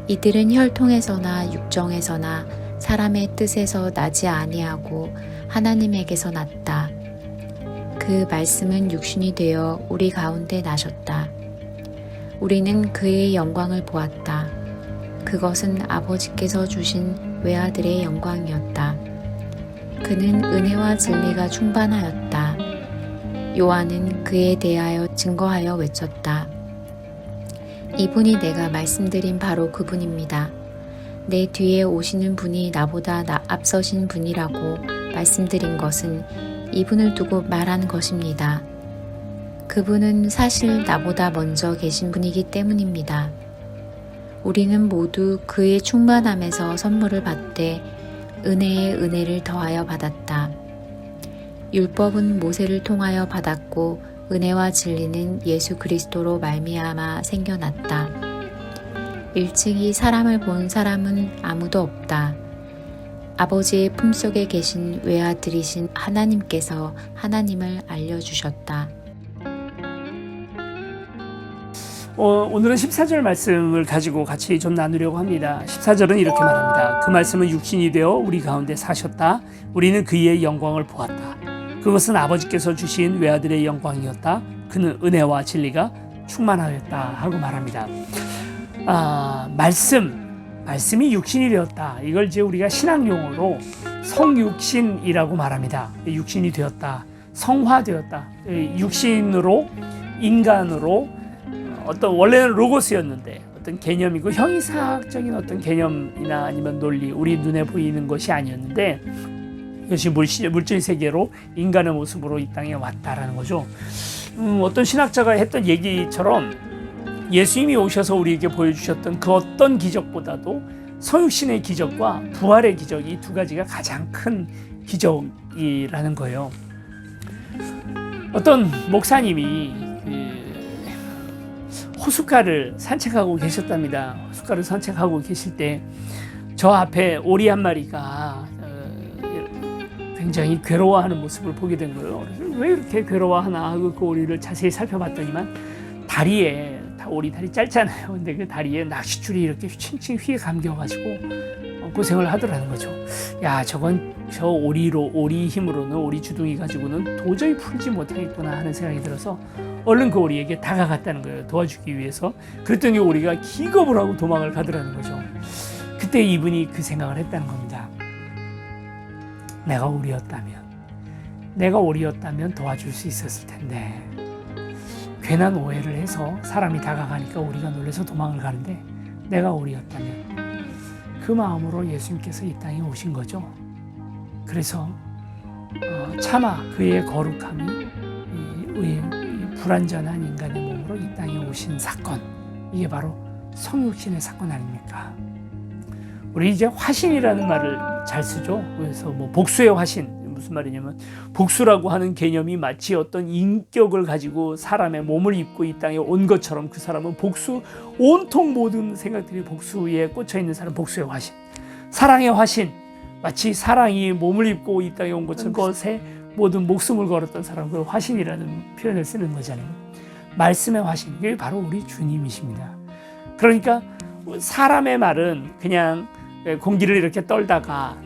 이들은 혈통에서나 육정에서나 사람의 뜻에서 나지 아니하고 하나님에게서 났다. 그 말씀은 육신이 되어 우리 가운데 나셨다. 우리는 그의 영광을 보았다. 그것은 아버지께서 주신 외아들의 영광이었다. 그는 은혜와 진리가 충만하였다. 요한은 그에 대하여 증거하여 외쳤다. 이분이 내가 말씀드린 바로 그분입니다. 내 뒤에 오시는 분이 나보다 앞서신 분이라고 말씀드린 것은 이분을 두고 말한 것입니다. 그분은 사실 나보다 먼저 계신 분이기 때문입니다. 우리는 모두 그의 충만함에서 선물을 받되 은혜에 은혜를 더하여 받았다. 율법은 모세를 통하여 받았고 은혜와 진리는 예수 그리스도로 말미암아 생겨났다. 일찍이 사람을 본 사람은 아무도 없다. 아버지의 품속에 계신 외아들이신 하나님께서 하나님을 알려주셨다. 오늘은 14절 말씀을 가지고 같이 좀 나누려고 합니다. 14절은 이렇게 말합니다. 그 말씀은 육신이 되어 우리 가운데 사셨다. 우리는 그의 영광을 보았다. 그것은 아버지께서 주신 외아들의 영광이었다. 그는 은혜와 진리가 충만하였다 하고 말합니다. 말씀이 육신이 되었다. 이걸 이제 우리가 신학용어로 성육신이라고 말합니다. 육신이 되었다. 성화되었다. 육신으로, 인간으로, 원래는 로고스였는데 어떤 개념이고 형이사학적인 어떤 개념이나 아니면 논리, 우리 눈에 보이는 것이 아니었는데 이것이 물질 세계로 인간의 모습으로 이 땅에 왔다라는 거죠. 어떤 신학자가 했던 얘기처럼 예수님이 오셔서 우리에게 보여주셨던 그 어떤 기적보다도 성육신의 기적과 부활의 기적, 이 두 가지가 가장 큰 기적이라는 거예요. 어떤 목사님이 호숫가를 산책하고 계셨답니다. 호숫가를 산책하고 계실 때 저 앞에 오리 한 마리가 굉장히 괴로워하는 모습을 보게 된 거예요. 왜 이렇게 괴로워하나 하고 그 오리를 자세히 살펴봤더니만 다리에, 오리 다리 짧잖아요. 근데 그 다리에 낚싯줄이 이렇게 칭칭 휘에 감겨가지고 고생을 하더라는 거죠. 야, 저 오리 힘으로는, 오리 주둥이 가지고는 도저히 풀지 못하겠구나 하는 생각이 들어서 얼른 그 오리에게 다가갔다는 거예요. 도와주기 위해서. 그랬더니 오리가 기겁을 하고 도망을 가더라는 거죠. 그때 이분이 그 생각을 했다는 겁니다. 내가 오리였다면 도와줄 수 있었을 텐데 괜한 오해를 해서 사람이 다가가니까 오리가 놀라서 도망을 가는데 내가 오리였다면, 그 마음으로 예수님께서 이 땅에 오신 거죠. 그래서 차마 그의 거룩함이 불완전한 인간의 몸으로 이 땅에 오신 사건, 이게 바로 성육신의 사건 아닙니까? 우리 이제 화신이라는 말을 잘 쓰죠. 그래서 복수의 화신, 무슨 말이냐면 복수라고 하는 개념이 마치 어떤 인격을 가지고 사람의 몸을 입고 이 땅에 온 것처럼 그 사람은 복수, 온통 모든 생각들이 복수에 꽂혀 있는 사람, 복수의 화신. 사랑의 화신, 마치 사랑이 몸을 입고 이 땅에 온 것처럼 그것에 모든 목숨을 걸었던 사람, 그 화신이라는 표현을 쓰는 거잖아요. 말씀의 화신, 그게 바로 우리 주님이십니다. 그러니까 사람의 말은 그냥 공기를 이렇게 떨다가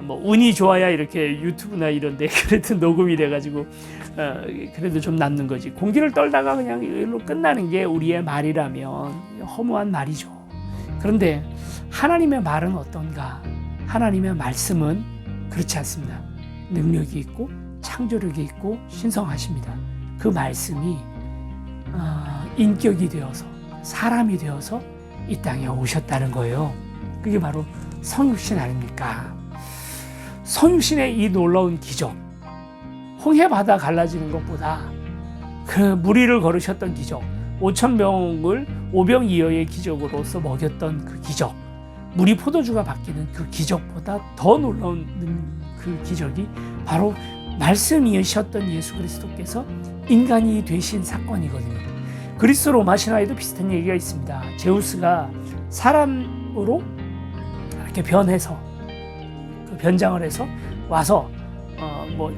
운이 좋아야 이렇게 유튜브나 이런데 그래도 녹음이 돼가지고 그래도 좀 남는 거지. 공기를 떨다가 그냥 이걸로 끝나는 게 우리의 말이라면 허무한 말이죠. 그런데 하나님의 말은 어떤가? 하나님의 말씀은 그렇지 않습니다. 능력이 있고 창조력이 있고 신성하십니다. 그 말씀이 인격이 되어서, 사람이 되어서 이 땅에 오셨다는 거예요. 그게 바로 성육신 아닙니까? 성육신의 이 놀라운 기적, 홍해바다 갈라지는 것보다 그 무리를 걸으셨던 기적, 5,000명을 오병이어의 기적으로서 먹였던 그 기적, 물이 포도주가 바뀌는 그 기적보다 더 놀라운 그 기적이 바로 말씀이셨던 예수 그리스도께서 인간이 되신 사건이거든요. 그리스 로마 신화에도 비슷한 얘기가 있습니다. 제우스가 사람으로 이렇게 변해서, 변장을 해서 와서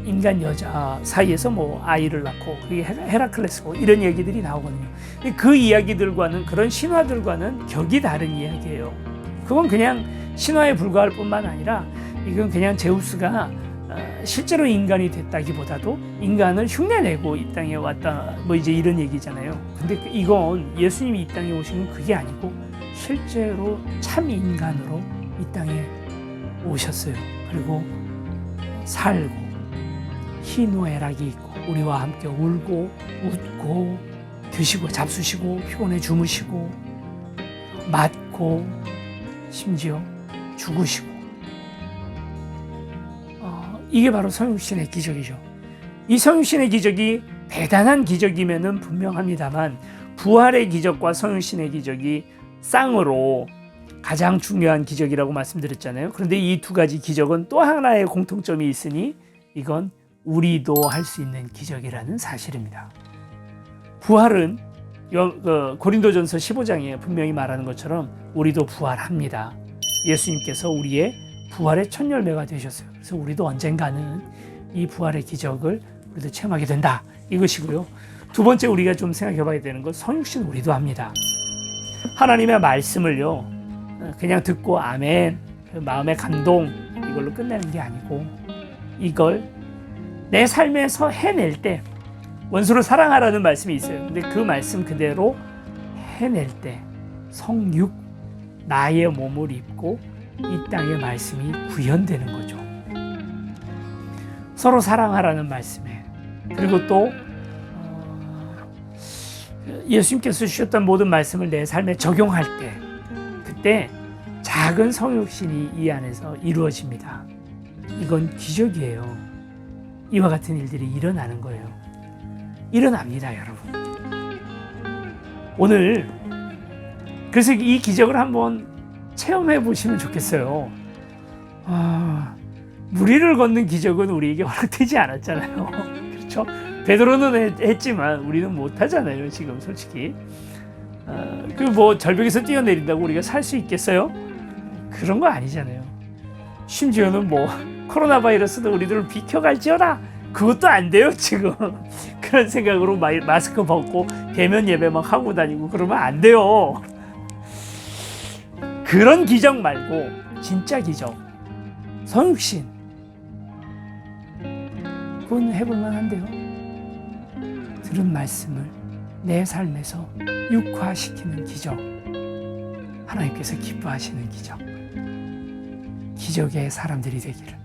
인간 여자 사이에서 아이를 낳고, 그게 헤라클레스고 이런 얘기들이 나오거든요. 그 이야기들과는, 그런 신화들과는 격이 다른 이야기예요. 그건 그냥 신화에 불과할 뿐만 아니라 이건 그냥 제우스가 실제로 인간이 됐다기보다도 인간을 흉내내고 이 땅에 왔다 뭐 이제 이런 얘기잖아요. 근데 이건 예수님이 이 땅에 오신 건 그게 아니고 실제로 참 인간으로 이 땅에 오셨어요. 그리고 살고 희노애락이 있고 우리와 함께 울고 웃고 드시고 잡수시고 피곤해 주무시고 맞고 심지어 죽으시고 이게 바로 성육신의 기적이죠. 이 성육신의 기적이 대단한 기적이면은 분명합니다만 부활의 기적과 성육신의 기적이 쌍으로 가장 중요한 기적이라고 말씀드렸잖아요. 그런데 이 두 가지 기적은 또 하나의 공통점이 있으니 이건 우리도 할 수 있는 기적이라는 사실입니다. 부활은 고린도전서 15장에 분명히 말하는 것처럼 우리도 부활합니다. 예수님께서 우리의 부활의 첫 열매가 되셨어요. 그래서 우리도 언젠가는 이 부활의 기적을 우리도 체험하게 된다. 이것이고요. 두 번째 우리가 좀 생각해 봐야 되는 건 성육신 우리도 합니다. 하나님의 말씀을요, 그냥 듣고 아멘, 마음의 감동 이걸로 끝내는 게 아니고 이걸 내 삶에서 해낼 때 원수를 사랑하라는 말씀이 있어요. 근데 그 말씀 그대로 해낼 때 성육, 나의 몸을 입고 이 땅의 말씀이 구현되는 거죠. 서로 사랑하라는 말씀에 그리고 또 예수님께서 주셨던 모든 말씀을 내 삶에 적용할 때 그때 작은 성육신이 이 안에서 이루어집니다. 이건 기적이에요. 이와 같은 일들이 일어나는 거예요. 일어납니다, 여러분. 오늘 그래서 이 기적을 한번 체험해 보시면 좋겠어요. 무리를 걷는 기적은 우리에게 허락되지 않았잖아요. 그렇죠? 베드로는 했지만 우리는 못하잖아요. 지금 솔직히 그 뭐 절벽에서 뛰어내린다고 우리가 살 수 있겠어요? 그런 거 아니잖아요. 심지어는 뭐 코로나 바이러스도 우리들을 비켜갈지어다. 그것도 안 돼요 지금. 그런 생각으로 마스크 벗고 대면 예배 막 하고 다니고 그러면 안 돼요. 그런 기적 말고 진짜 기적, 성육신, 그건 해볼만 한데요. 들은 말씀을 내 삶에서 육화시키는 기적, 하나님께서 기뻐하시는 기적, 기적의 사람들이 되기를